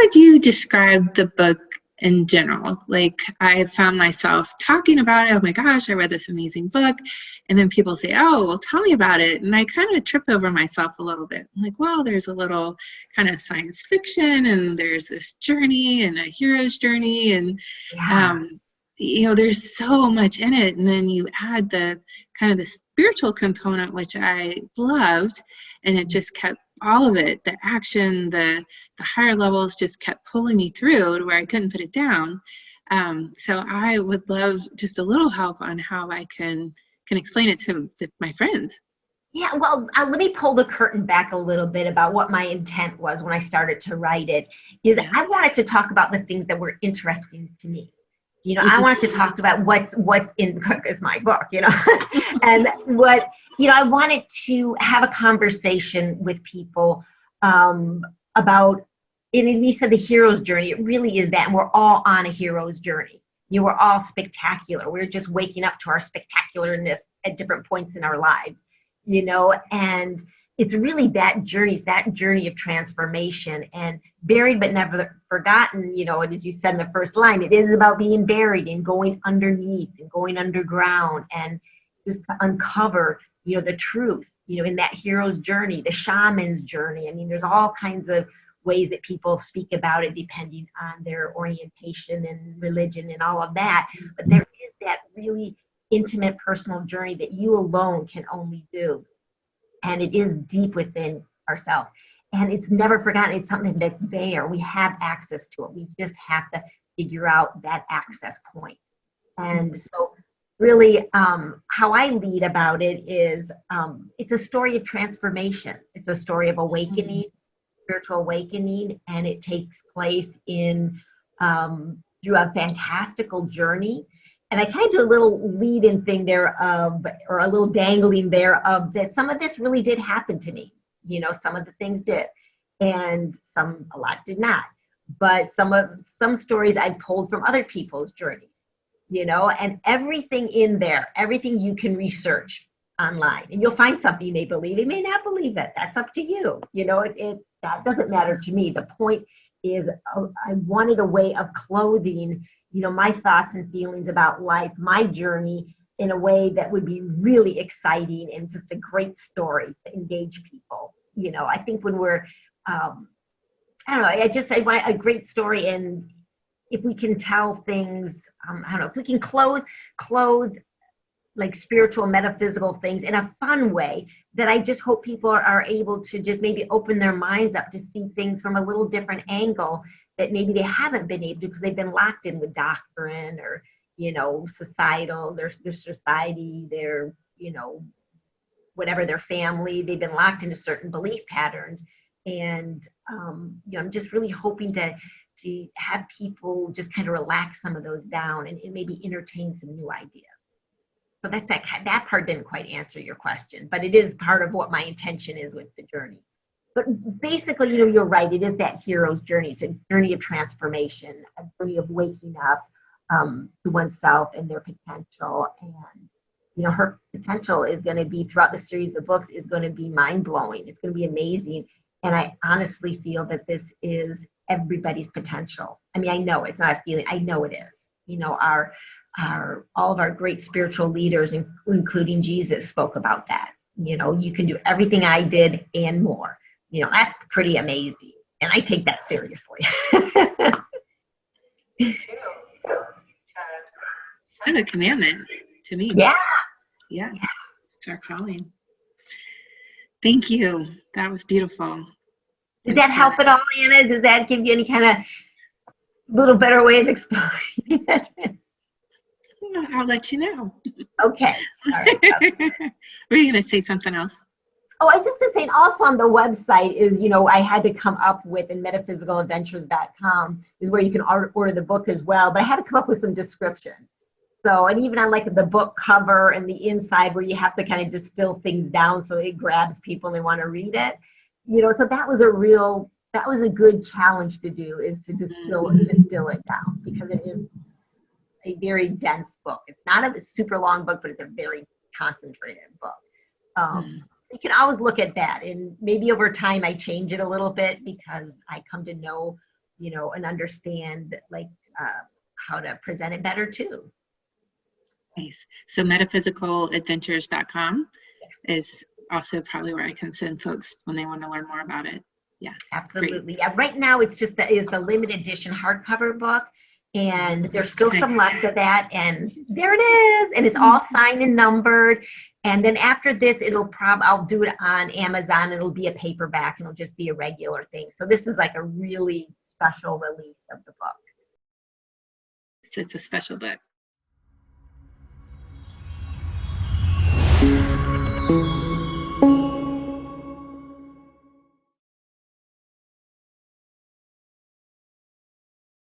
would you describe the book in general? Like, I found myself talking about it. Oh my gosh, I read this amazing book. And then people say, oh, well, tell me about it. And I kind of trip over myself a little bit. I'm like, well, there's a little kind of science fiction, and there's this journey and a hero's journey. And, there's so much in it. And then you add the kind of the spiritual component, which I loved. And it just kept all of it, the action, the higher levels just kept pulling me through to where I couldn't put it down. So I would love just a little help on how I can explain it to my friends. Yeah, well, let me pull the curtain back a little bit about what my intent was when I started to write it. I wanted to talk about the things that were interesting to me. I wanted to talk about what's in the book is my book, and what, I wanted to have a conversation with people about, and you said the hero's journey, it really is that, and we're all on a hero's journey. We're all spectacular. We're just waking up to our spectacularness at different points in our lives, and it's really that journey, it's that journey of transformation, and buried but never forgotten, and as you said in the first line, it is about being buried and going underneath and going underground and just to uncover, the truth, in that hero's journey, the shaman's journey. I mean, there's all kinds of ways that people speak about it depending on their orientation and religion and all of that. But there is that really intimate personal journey that you alone can only do. And it is deep within ourselves. And it's never forgotten. It's something that's there. We have access to it. We just have to figure out that access point. And so really how I lead about it is it's a story of transformation. It's a story of awakening, spiritual awakening, and it takes place in through a fantastical journey. And I kind of do a little lead-in thing there or a little dangling there of that some of this really did happen to me. Some of the things did, and a lot did not. But some stories I pulled from other people's journeys, and everything in there, everything you can research online, and you'll find something you may believe. You may not believe it. That's up to you. That doesn't matter to me. The point is, I wanted a way of clothing my thoughts and feelings about life, my journey, in a way that would be really exciting and just a great story to engage people. I think when we're, I want a great story, and if we can tell things, if we can clothe like spiritual, metaphysical things in a fun way, that I just hope people are able to just maybe open their minds up to see things from a little different angle that maybe they haven't been able to because they've been locked in with doctrine or, societal, their society, their, whatever, their family. They've been locked into certain belief patterns. And, I'm just really hoping to have people just kind of relax some of those down and maybe entertain some new ideas. So that part didn't quite answer your question, but it is part of what my intention is with the journey. But basically, you're right. It is that hero's journey. It's a journey of transformation, a journey of waking up to oneself and their potential. And, her potential is going to be, throughout the series of books, is going to be mind-blowing. It's going to be amazing. And I honestly feel that this is everybody's potential. I mean, I know it's not a feeling. I know it is. All of our great spiritual leaders, including Jesus, spoke about that. You can do everything I did and more. That's pretty amazing. And I take that seriously. Me too. It's kind of a commandment to me. Yeah. It's our calling. Thank you. That was beautiful. Does that help at all, Anna? Does that give you any kind of little better way of explaining it? I'll let you know. Okay. All right. Were you going to say something else? Oh, I was just going to say, and also on the website is, I had to come up with, and metaphysicaladventures.com is where you can order the book as well, but I had to come up with some description. So, and even on like the book cover and the inside where you have to kind of distill things down so it grabs people and they want to read it, so that was a good challenge to do, is to distill it down, because it is a very dense book. It's not a super long book, but it's a very concentrated book. So you can always look at that, and maybe over time I change it a little bit because I come to know and understand like how to present it better too. Nice. So metaphysicaladventures.com is also probably where I can send folks when they want to learn more about it. Yeah. Absolutely. Great. Yeah. Right now it's a limited edition hardcover book, and there's still some left of that, and there it is, and it's all signed and numbered. And then after this, I'll do it on Amazon. It'll be a paperback, and it'll just be a regular thing. So this is like a really special release of the book. So it's a special book.